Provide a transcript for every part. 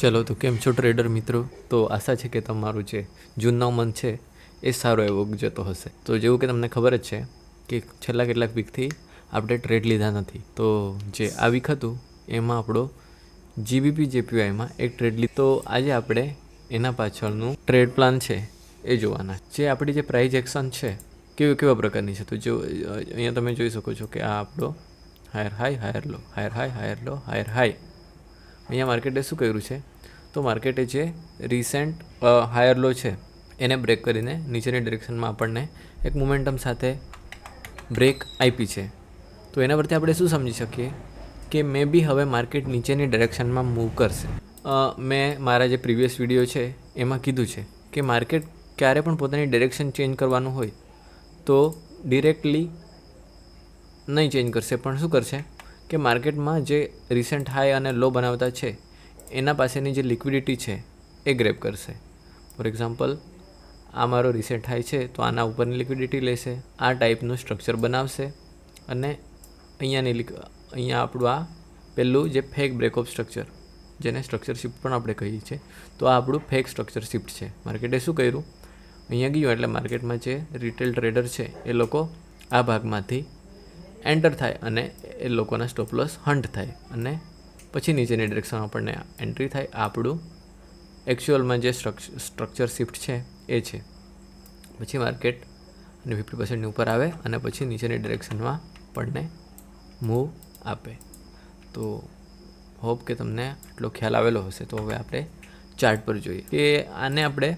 ચલો તો કેમ છો ટ્રેડર મિત્રો? તો આશા છે કે તમારું જે જૂનનો મન છે એ સારો એવો જતો હશે. તો જેવું કે તમને ખબર જ છે કે છેલ્લા કેટલાક વીકથી આપણે ટ્રેડ લીધા નથી. તો જે આ વીક હતું એમાં આપણો જીબીપી જેપીવાયમાં એક ટ્રેડ લીધો. તો આજે આપણે એના પાછળનું ટ્રેડ પ્લાન છે એ જોવાના. જે આપણી જે પ્રાઇઝ એક્શન છે કેવા પ્રકારની છે, તો જો અહીંયા તમે જોઈ શકો છો કે આ આપણો હાયર હાઈ, હાયર લો, હાયર હાઈ, હાયર લો, હાયર હાઈ. અહીંયા માર્કેટે શું કર્યું છે? તો માર્કેટે જે રિસેન્ટ હાયર લો છે એને બ્રેક કરીને નીચેની ડિરેક્શનમાં આપણને એક મોમેન્ટમ સાથે બ્રેક આપી છે. તો એના પરથી આપણે શું સમજી શકીએ કે મે બી હવે માર્કેટ નીચેની ડિરેક્શનમાં મૂવ કરશે. મેં મારા જે પ્રીવિયસ વિડીયો છે એમાં કીધું છે કે માર્કેટ ક્યારે પણ પોતાની ડિરેક્શન ચેન્જ કરવાનું હોય તો ડિરેક્ટલી નહીં ચેન્જ કરશે, પણ શું કરશે કે માર્કેટમાં જે રિસેન્ટ હાઈ અને લો બનાવતા છે એના પાસેની જે લિક્વિડિટી છે એ ગ્રેબ કરશે. ફોર એક્ઝામ્પલ, આ મારો રિસેન્ટ હાઈ છે તો આના ઉપરની લિક્વિડિટી લેશે, આ ટાઈપનું સ્ટ્રક્ચર બનાવશે અને અહીંયા આપણું આ પહેલું જે ફેક બ્રેકઅપ સ્ટ્રક્ચર, જેને સ્ટ્રક્ચર શિફ્ટ પણ આપણે કહીએ છીએ, તો આ આપણું ફેક સ્ટ્રક્ચર શિફ્ટ છે. માર્કેટે શું કર્યું? અહીંયા ગયું એટલે માર્કેટમાં જે રિટેલ ટ્રેડર છે એ લોકો આ ભાગમાંથી એન્ટર થાય અને એ લોકોના સ્ટોપ લોસ હન્ટ થાય અને પછી નીચેની ડિરેક્શનમાં આપણને એન્ટ્રી થાય. આપણું એકચ્યુઅલમાં જે સ્ટ્રક્ચર શિફ્ટ છે એ છે. પછી માર્કેટ અને 50% ઉપર આવે અને પછી નીચેની ડિરેક્શનમાં આપણને મૂવ આપે. તો હોપ કે તમને આટલો ખ્યાલ આવેલો હશે. તો હવે આપણે ચાર્ટ પર જોઈએ કે આને આપણે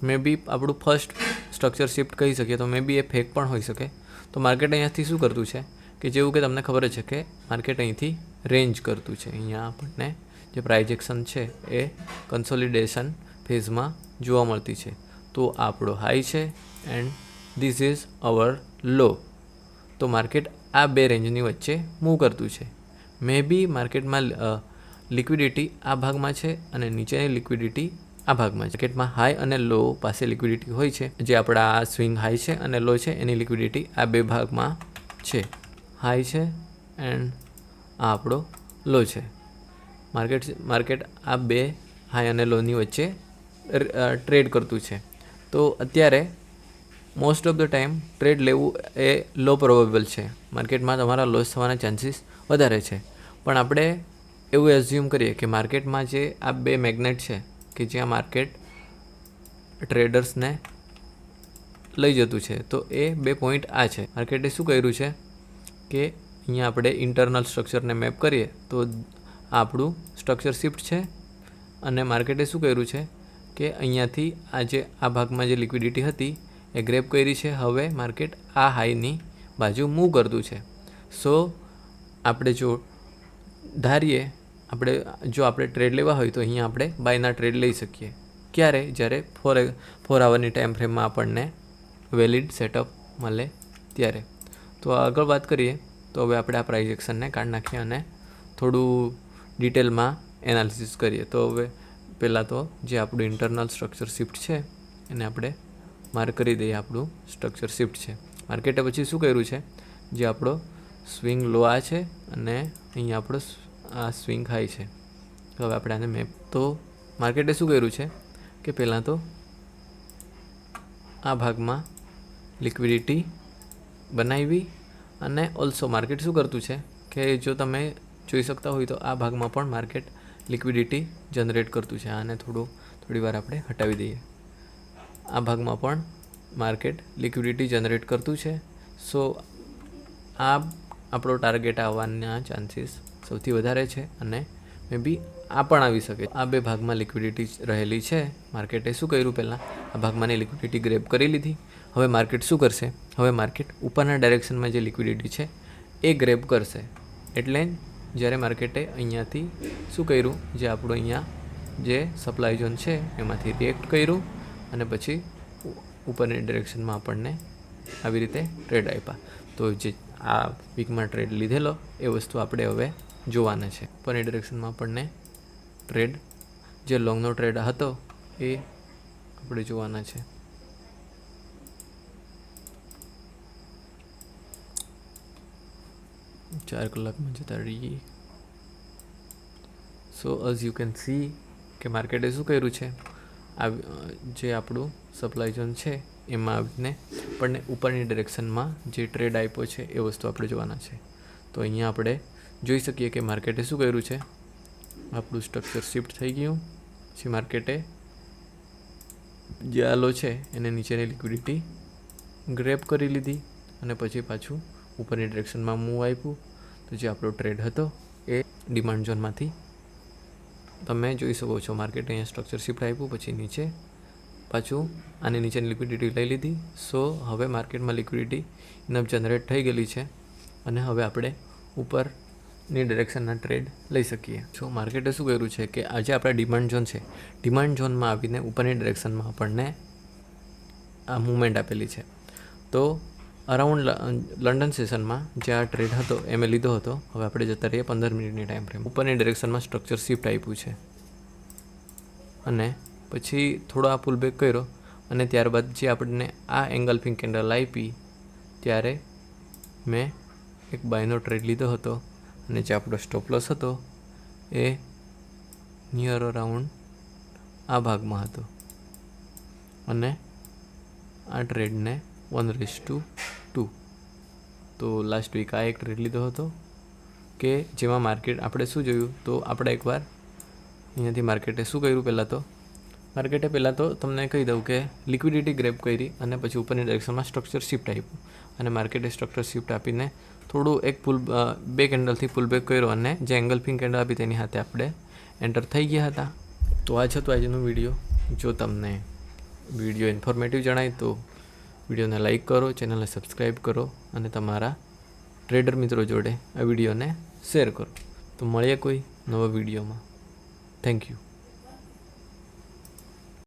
મે બી આપણું ફર્સ્ટ સ્ટ્રક્ચર શિફ્ટ કહી શકીએ, તો મે બી એ ફેક પણ હોઈ શકે. તો માર્કેટ અહીંયાથી શું કરતું છે કે જેવું કે તમને ખબર છે કે માર્કેટ અહીંથી રેન્જ કરતું છે. અહીંયા આપણને જે પ્રાઇઝ એક્શન છે એ કન્સોલિડેશન ફેઝમાં જોવા મળતી છે. તો આપણો હાઈ છે એન્ડ ધીસ ઇઝ અવર લો. તો માર્કેટ આ બે રેન્જની વચ્ચે મૂવ કરતું છે. મે બી માર્કેટમાં લિક્વિડિટી આ ભાગમાં છે અને નીચેની લિક્વિડિટી આ ભાગમાં છે. માર્કેટમાં હાઈ અને લો પાસે લિક્વિડિટી હોય છે. જે આપણા આ સ્વિંગ હાઈ છે અને લો છે એની લિક્વિડિટી આ બે ભાગમાં છે. હાઈ છે એન્ડ આ આપણો લો છે. માર્કેટ આ બે હાઈ અને લોની વચ્ચે ટ્રેડ કરતું છે. તો અત્યારે most of the time trade લેવું એ લો પ્રોબેબલ છે. માર્કેટમાં તમારા લોસ થવાના ચાન્સીસ વધારે છે. પણ આપણે એવું એઝ્યુમ કરીએ કે માર્કેટમાં જે આ બે મેગ્નેટ છે કે જ્યાં માર્કેટ ટ્રેડર્સને લઈ જતું છે, તો એ બે પોઈન્ટ આ છે. માર્કેટે શું કર્યું છે કે અહીંયા આપણે ઇન્ટરનલ સ્ટ્રક્ચરને મેપ કરીએ તો આપણું સ્ટ્રક્ચર શિફ્ટ છે અને માર્કેટે શું કર્યું છે કે અહીંયાથી આ ભાગમાં જે લિક્વિડિટી હતી એ ગ્રેબ કરી છે. હવે માર્કેટ આ હાઈની બાજુ મૂવ કરતું છે. સો આપણે જો ધારીએ જો આપણે ટ્રેડ લેવા હોય તો અહીંયા આપણે બાયના ટ્રેડ લઈ શકીએ. ક્યારે? જ્યારે 4 આવરની ટાઈમ ફ્રેમમાં આપણને વેલિડ સેટઅપ મળે ત્યારે. તો આગળ વાત કરીએ તો હવે આપણે આ પ્રાઇઝ એક્શનને કાઢી નાખીએ અને થોડું ડિટેલમાં એનાલિસિસ કરીએ. તો હવે પહેલાં તો જે આપણું ઇન્ટરનલ સ્ટ્રક્ચર શિફ્ટ છે એને આપણે માર્ક કરી દઈએ. આપણું સ્ટ્રક્ચર શિફ્ટ છે. માર્કેટે પછી શું કર્યું છે, જે આપણો સ્વિંગ લો આ છે અને અહીંયા આપણો આ સ્વિંગ હાઈ છે. તો હવે આપણે આને મેપ, તો માર્કેટે શું કર્યું છે કે પહેલાં તો આ ભાગમાં લિક્વિડિટી બનાવી અને ઓલ્સો માર્કેટ શું કરતું છે કે જો તમે જોઈ શકતા હોય તો આ ભાગમાં પણ માર્કેટ લિક્વિડિટી જનરેટ કરતું છે. આને થોડી વાર આપણે હટાવી દઈએ. આ ભાગમાં પણ માર્કેટ લિક્વિડિટી જનરેટ કરતું છે. સો આ આપણો ટાર્ગેટ આવવાના ચાન્સીસ સૌથી વધારે છે અને મે બી આ પણ આવી શકે. આ બે ભાગમાં લિક્વિડિટી રહેલી છે. માર્કેટે શું કર્યું, પહેલાં આ ભાગમાંની લિક્વિડિટી ગ્રેબ કરી લીધી. હવે માર્કેટ શું કરશે? હવે માર્કેટ ઉપરના ડાયરેક્શનમાં જે લિક્વિડિટી છે એ ગ્રેબ કરશે. એટલે જ્યારે માર્કેટે અહીંયાથી શું કર્યું, જે આપણું અહીંયા જે સપ્લાય ઝોન છે એમાંથી રિએક્ટ કર્યું અને પછી ઉપરની ડિરેક્શનમાં આપણને આવી રીતે ટ્રેડ આપ્યા. તો જે આ વીકમાં ટ્રેડ લીધેલો એ વસ્તુ આપણે હવે જોવાના છે. ઉપરની ડિરેક્શનમાં આપણને ટ્રેડ જે લોંગનો ટ્રેડ હતો એ આપણે જોવાના છે. ચાર કલાકમાં જતા રહીએ. સો એઝ યુ કેન સી કે માર્કેટે શું કર્યું છે, જે આપણું સપ્લાય ઝોન છે એમાં આવીને આપણને ઉપરની ડિરેક્શનમાં જે ટ્રેડ આપ્યો છે એ વસ્તુ આપણે જોવાના છે. તો અહીંયા આપણે જોઈ શકીએ કે માર્કેટે શું કર્યું છે, આપણું સ્ટ્રક્ચર શિફ્ટ થઈ ગયું. પછી માર્કેટે જે આ લો છે એને નીચેની લિક્વિડિટી ગ્રેબ કરી લીધી અને પછી પાછું ઉપરની ડિરેક્શનમાં મૂવ આપ્યું. તો જે આપણો ટ્રેડ હતો એ ડિમાન્ડ ઝોનમાંથી તમે જોઈ શકો છો. માર્કેટ અહીંયા સ્ટ્રક્ચર શિફ્ટ આપ્યું, પછી નીચે પાછું આની નીચેની લિક્વિડિટી લઈ લીધી. સો હવે માર્કેટમાં લિક્વિડિટી ઇનફ જનરેટ થઈ ગયેલી છે અને હવે આપણે ઉપરની ડિરેક્શનના ટ્રેડ લઈ શકીએ. જો માર્કેટે શું કર્યું છે કે આજે આપણા ડિમાન્ડ ઝોન છે, ડિમાન્ડ ઝોનમાં આવીને ઉપરની ડિરેક્શનમાં આપણને આ મૂવમેન્ટ આપેલી છે. તો અરાઉન્ડ લંડન સેશનમાં જે આ ટ્રેડ હતો એ મેં લીધો હતો. હવે આપણે જતા રહીએ 15 મિનિટની ટાઈમ ફ્રેમ. ઉપરની ડિરેક્શનમાં સ્ટ્રક્ચર શિફ્ટ આપ્યું છે અને પછી થોડો આ પુલ બેક કર્યો અને ત્યારબાદ જે આપણને આ એંગલ્ફિંગ કેન્ડલ આપી ત્યારે મેં એક બાયનો ટ્રેડ લીધો હતો અને જે આપણો સ્ટોપ લોસ હતો એ નિયર અરાઉન્ડ આ ભાગમાં હતો અને આ ટ્રેડને 1:2. તો લાસ્ટ વીક આ એક ટ્રેડ લીધો હતો કે જેમાં માર્કેટ આપણે શું જોયું, તો આપણે એકવાર અહીંયાથી માર્કેટે શું કર્યું, પહેલાં તો તમને કહી દઉં કે લિક્વિડિટી ગ્રેબ કરી અને પછી ઉપરની ડાયરેક્શનમાં સ્ટ્રક્ચર શિફ્ટ આપ્યું અને માર્કેટે સ્ટ્રક્ચર શિફ્ટ આપીને થોડું એક બે કેન્ડલથી પુલ બેક કર્યો અને જે એંગલ્ફિંગ કેન્ડલ આપી તેની સાથે આપણે એન્ટર થઈ ગયા હતા. તો આ છે તો આજનો વિડીયો. જો તમને વિડીયો ઇન્ફોર્મેટિવ જણાય તો વિડીયોને લાઇક કરો, ચેનલને સબસ્ક્રાઈબ કરો અને તમારા ટ્રેડર મિત્રો જોડે આ વિડીયોને શેર કરો. તો મળીએ કોઈ નવા વિડીયોમાં. Thank you.